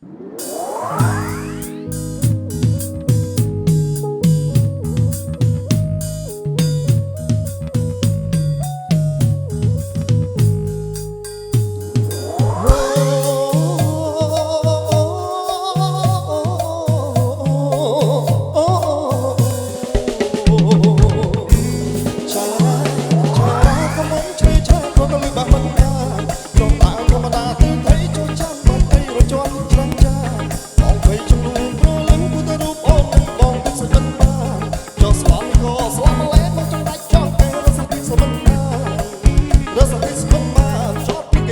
Hãy subscribe cho kênh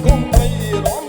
Ghiền Mì Gõ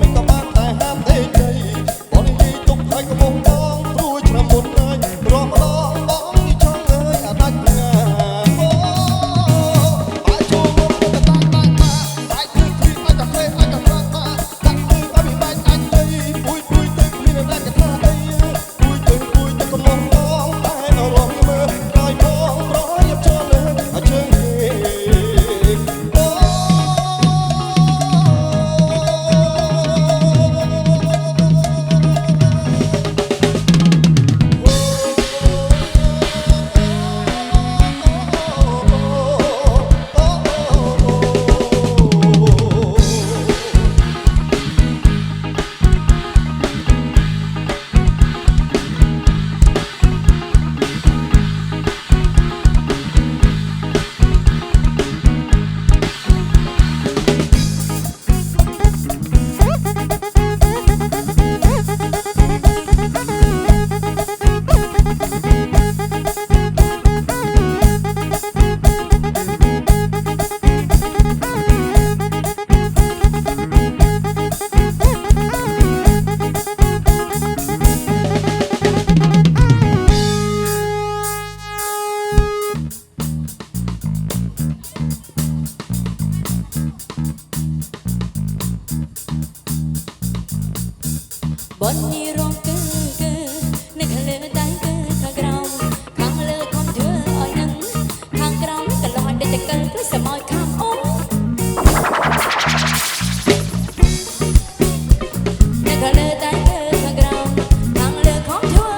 để không bỏ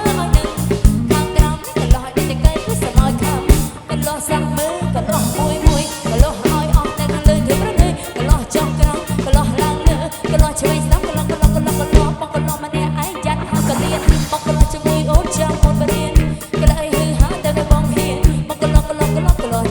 lỡ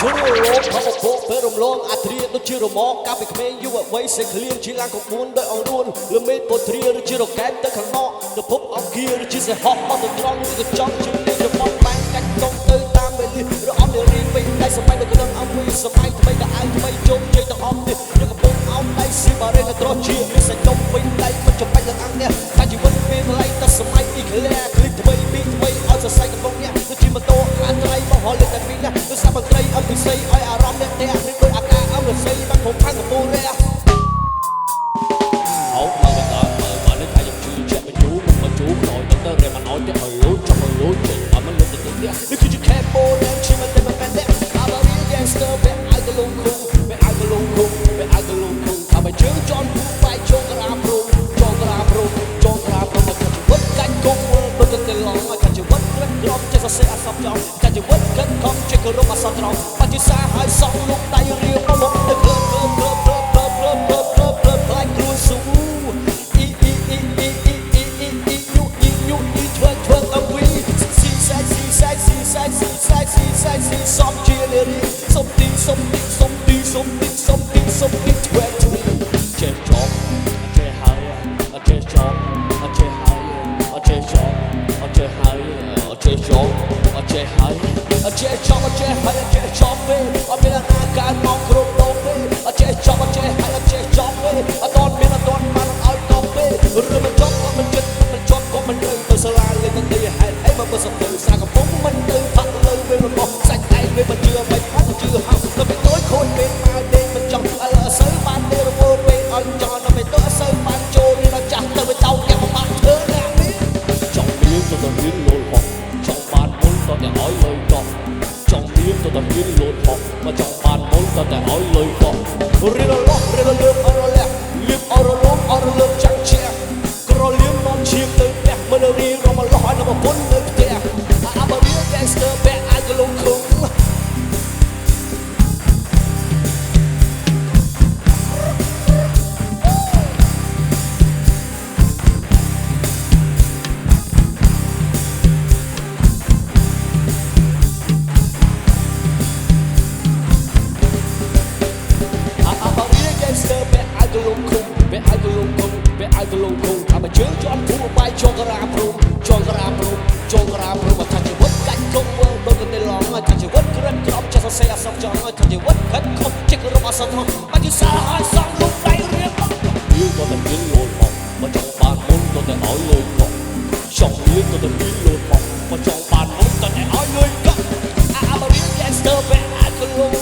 ឈឺលោកខំបបោពេលរំលងអាត្រៀដូចជារមងកាប់ពីក្មេងយុវវ័យសេឃ្លៀងជាឡើងក្បួនដោយអង្រួនលមេពត្រាឬជារកែតទៅខាងនក់ទៅភពអង្គាឬជាសេហោះអត់ទៅត្រង់ឬក៏ចង់ជាលេងរបស់បាញ់កាច់កុំទៅតាមវេលារអត់នារីវិញតែសម័យនៅក្នុងអង្គពីសម័យថ្មីក៏អាយថ្មីជោគជ័យទាំងអស់នេះឬកំពុងអោបដៃស៊ីបារេក៏ត្រជាមានសាច់ដុំវិញដៃមិនចាំបាច់ទាំងអង្គនេះតែជីវិតពេលថ្លៃតែសម័យអ៊ីក្លែคลิกថ្មីពីថ្មីឲ្យសរសៃកំពុងនេះគឺជាម៉ូតូអាត្រីមកហល់លេខតែពីនេះគឺសាមន្ត្រីអភិសេកឲ្យអារម្មណ៍អ្នកតែឬដោយអាការអមរស័យបាត់ភពខាងកំពូលរះអោបមកដល់មកនេះថាយើងជឿជាក់បញ្ជូមកជូក្រោយទៅរែមិនអោយទៅឲ្យលូចចង់ឲ្យលូចទៅអត់មិនលុបទៅទៀតនេះគឺជាខេបូនឈីមិនតែមិនបែននេះអាបារី gangster បែអាយកលងគុំបែអាយកលងគុំបែអាយកលងគុំថាបើជើងចន់គូបាយជោក្រាព្រំជោក្រាព្រំជោក្រាព្រំមកជីវិតកាច់គង់ដូចទៅឡងមកជីវិតក្រឹកក្រំចេះសរសេរអសបចំកាច់ជីវិតកិនខំចេះគោរពអសត្រង់បច្ចុប្បន្នសាហើយសងលុកដៃរៀបមកទៅក្លឹបខ្លាញ់គ្រួស៊ូអ៊ីធ្វើអវីស៊ីសាច់សំជានារីសំទីធ្វើជួយចេះចប់ចេះហើយចេះចប់ចេះហើយចេះចប់ចេះហើយចេះចប់ចេះហើយចេះចប់ចេះហើយចេះចប់ពេលអត់មានអាការមកគ្រប់ដោពេលចេះចប់ចេះហើយចេះចប់ពេលអត់មានអត់បានឲ្យតបពេលឬមិនចប់ក៏មិនចិត្តមិនចប់ក៏មិនត្រូវទៅសាលាលេងទៅហេតុអីមកសទៅសាកំពុងមិនទៅផាក់លើពេលរបស់សាច់ឯងវាមិនជឿមិនផាក់ជឿហៅទៅទៅខូចពេលមកដេកមិនចង់ឥឡូវសូវបានទេរវល់ពេលអត់ចង់ទៅទៅសូវបានចូលរៀនចាស់ទៅទៅយ៉ាងមកធ្វើណានេះចង់រៀនទៅរៀនលូលហោះចង់បានមុនទៅតែឲ្យលុយកោះចង់រៀនទៅរៀនលូលហោះមកចង់បានមុនទៅតែឲ្យលុយកោះរៀនលោះរៀនលើអរលះលៀបអរលងអរលើចាំងជាក្រលៀមនំឈៀងទៅផ្ទះមើលរៀងរំលោះឲ្យនៅប្រពន្ធនៅផ្ទះអាបារី gangster បែអាយកលងគុំបែអាយកលងគុំថាបើជើងជាប់ធូរបាយចងក្រាព្រំមកថាជីវិតកាច់គង់មើលដូចទៅឡងថាជីវិតក្រិតក្រំចេះសរសេរអសចង់ថាជីវិតខិតខំចេះរំអសថបាច់សាឲ្យសងលុបដៃរៀងយើងក៏តែមានលូនមកមកចង់បានមុនក៏តែឲ្យលុយកោះចង់យើងក៏តែមានលូនមកមកចង់បានមុនក៏តែឲ្យលុយកោះអាបារី gangster បែអាយកលង